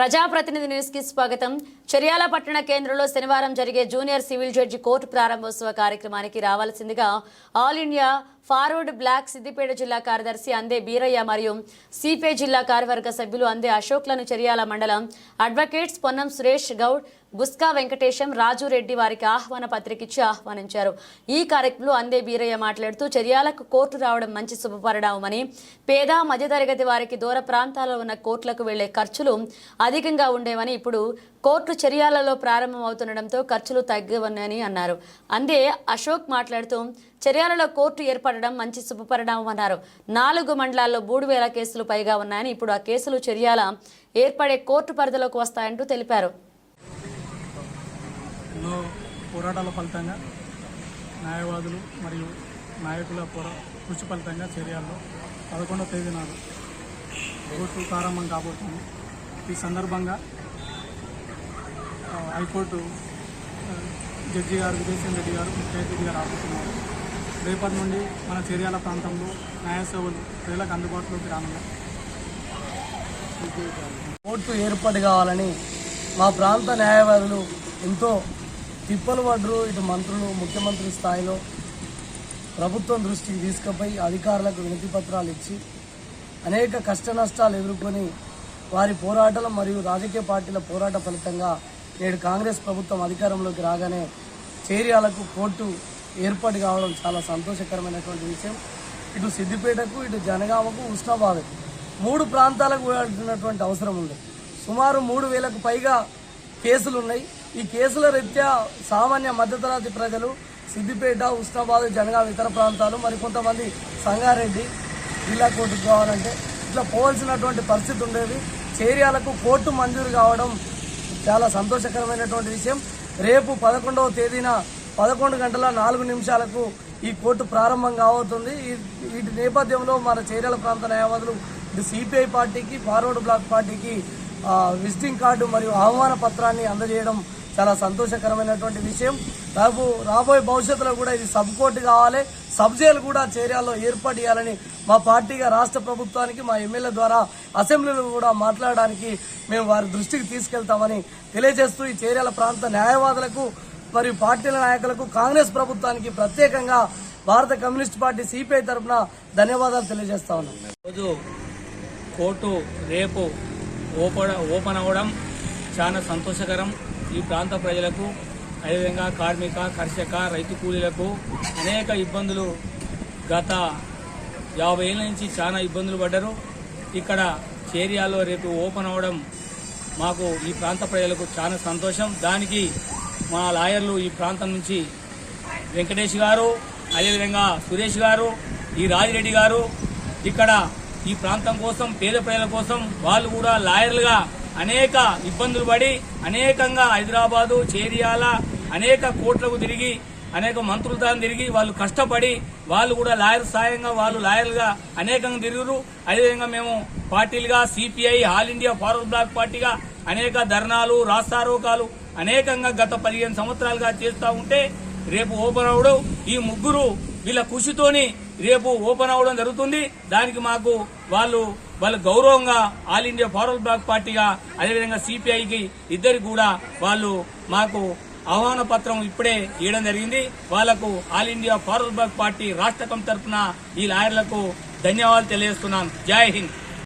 ప్రజాప్రతినిధి న్యూస్ కి స్వాగతం. చర్యాల పట్టణ కేంద్రంలో శనివారం జరిగే జూనియర్ సివిల్ జడ్జి కోర్టు ప్రారంభోత్సవ కార్యక్రమానికి రావాల్సిందిగా All India Forward Bloc Siddipet జిల్లా కార్యదర్శి అందే బీరయ్య మరియు సిపిఐ జిల్లా కార్యవర్గ సభ్యులు అందే అశోక్లను చర్యాల మండలం అడ్వకేట్స్ పొన్నం సురేష్ గౌడ్, గుస్కా వెంకటేశం, రాజు రెడ్డి వారికి ఆహ్వాన పత్రిక ఇచ్చి ఆహ్వానించారు. ఈ కార్యక్రమంలో అందే బీరయ్య మాట్లాడుతూ చర్యాలకు కోర్టు రావడం మంచి శుభపరిణామమని, పేద మధ్యతరగతి వారికి దూర ప్రాంతాల్లో ఉన్న కోర్టులకు వెళ్లే ఖర్చులు అధికంగా ఉండేవని, ఇప్పుడు కోర్టు చర్యాలలో ప్రారంభం అవుతుండటంతో ఖర్చులు తగ్గవని అన్నారు. అందే అశోక్ మాట్లాడుతూ చర్యాలలో కోర్టు ఏర్పడడం మంచి శుభపరిణామం అన్నారు. 4 మండలాల్లో 3000 కేసులు పైగా ఉన్నాయని, ఇప్పుడు ఆ కేసులు చర్యాల ఏర్పడే కోర్టు పరిధిలోకి వస్తాయంటూ తెలిపారు. పోరాటాల ఫలితంగా న్యాయవాదులు మరియు నాయకుల కృషి ఫలితంగా చర్యల్లో 11వ తేదీ నాడు కోర్టు ప్రారంభం కాబోతుంది. ఈ సందర్భంగా హైకోర్టు జడ్జి గారు విజయసేన్ రెడ్డి గారు ముఖ్య అతిథిగా రాబోతున్నారు. రేపటి నుండి మన చర్యాల ప్రాంతంలో న్యాయ సేవలు ప్రజలకు అందుబాటులోకి రానున్నాయి. కోర్టు ఏర్పాటు కావాలని మా ప్రాంత న్యాయవాదులు ఎంతో తిప్పలు పడ్డరు. ఇటు మంత్రులు, ముఖ్యమంత్రి స్థాయిలో ప్రభుత్వం దృష్టికి తీసుకుపోయి అధికారులకు వినతి పత్రాలు ఇచ్చి అనేక కష్ట నష్టాలు ఎదుర్కొని వారి పోరాటాలు మరియు రాజకీయ పార్టీల పోరాట ఫలితంగా నేడు కాంగ్రెస్ ప్రభుత్వం అధికారంలోకి రాగానే చర్యాలకు కోర్టు ఏర్పాటు కావడం చాలా సంతోషకరమైనటువంటి విషయం. ఇటు సిద్దిపేటకు, ఇటు జనగామకు, ఉస్నాబాద్కు 3 ప్రాంతాలకు పోయాల్సినటువంటి అవసరం ఉంది. సుమారు 3000కు పైగా కేసులు ఉన్నాయి. ఈ కేసుల రీత్యా సామాన్య మధ్యతరగతి ప్రజలు సిద్దిపేట, ఉస్నాబాద్, జనగాం, ఇతర ప్రాంతాలు, మరి కొంతమంది సంగారెడ్డి జిల్లా కోర్టుకు కావాలంటే ఇట్లా పోవాల్సినటువంటి పరిస్థితి ఉండేది. చర్యాలకు కోర్టు మంజూరు కావడం చాలా సంతోషకరమైనటువంటి విషయం. రేపు 11వ తేదీన 11 గంటల 4 నిమిషాలకు ఈ కోర్టు ప్రారంభం కాబోతుంది. వీటి నేపథ్యంలో మన చర్యాల ప్రాంత న్యాయవాదులు ఇటు సిపిఐ పార్టీకి, ఫార్వర్డ్ బ్లాక్ పార్టీకి విజిటింగ్ కార్డు మరియు ఆహ్వాన పత్రాన్ని అందజేయడం చాలా సంతోషకరమైనటువంటి విషయం. రాబోయే భవిష్యత్తులో కూడా ఇది సబ్ కోర్టు కావాలి, సబ్ జైలు కూడా చర్యల్లో ఏర్పాటు చేయాలని మా పార్టీగా రాష్ట్ర ప్రభుత్వానికి, మా ఎమ్మెల్యే ద్వారా అసెంబ్లీలో కూడా మాట్లాడడానికి మేము వారి దృష్టికి తీసుకెళ్తామని తెలియజేస్తూ ఈ చర్యాల ప్రాంత న్యాయవాదులకు మరియు పార్టీల నాయకులకు, కాంగ్రెస్ ప్రభుత్వానికి ప్రత్యేకంగా భారత కమ్యూనిస్ట్ పార్టీ సిపిఐ తరఫున ధన్యవాదాలు తెలియజేస్తా ఉన్నాం. రోజు కోర్టు రేపు ఓపెన్ అవ్వడం చాలా సంతోషకరం. ఈ ప్రాంత ప్రజలకు, అదేవిధంగా కార్మిక, కర్షక, రైతు కూలీలకు అనేక ఇబ్బందులు, గత 50 ఏళ్ళ నుంచి చాలా ఇబ్బందులు పడ్డారు. ఇక్కడ చర్యాలో రేపు ఓపెన్ అవ్వడం మాకు ఈ ప్రాంత ప్రజలకు చాలా సంతోషం. దానికి మా లాయర్లు ఈ ప్రాంతం నుంచి వెంకటేష్ గారు, అదేవిధంగా సురేష్ గారు, ఈ రాజిరెడ్డి గారు ఇక్కడ ఈ ప్రాంతం కోసం, పేద ప్రజల కోసం వాళ్ళు కూడా లాయర్లుగా అనేక ఇబ్బందులు పడి అనేకంగా హైదరాబాదు, చేరియాల అనేక కోట్లకు తిరిగి, అనేక మంత్రులతో తిరిగి వాళ్ళు కష్టపడి వాళ్ళు కూడా లాయర్ సాయంగా వాళ్ళు లాయర్లుగా అనేకంగా తిరుగురు. అదేవిధంగా మేము పార్టీలుగా CPI, All India Forward Bloc పార్టీగా అనేక ధర్నాలు, రాస్తారోకాలు అనేకంగా గత 15 సంవత్సరాలుగా చేస్తూ ఉంటే రేపు ఓపెన్ అవడం, ఈ ముగ్గురు వీళ్ళ కృషితోని రేపు ఓపెన్ అవ్వడం జరుగుతుంది. దానికి మాకు వాళ్ళ గౌరవంగా ఆల్ ఇండియా ఫార్వర్డ్ బ్లాక్ పార్టీగా, అదేవిధంగా సిపిఐకి ఇద్దరికి కూడా వాళ్ళు మాకు ఆహ్వాన పత్రం ఇప్పుడే ఇవ్వడం జరిగింది. వాళ్లకు All India Forward Bloc party రాష్ట్ర కమిటీ తరఫున ఈ లాయర్లకు ధన్యవాదాలు తెలియజేస్తున్నాను. జై హింద్.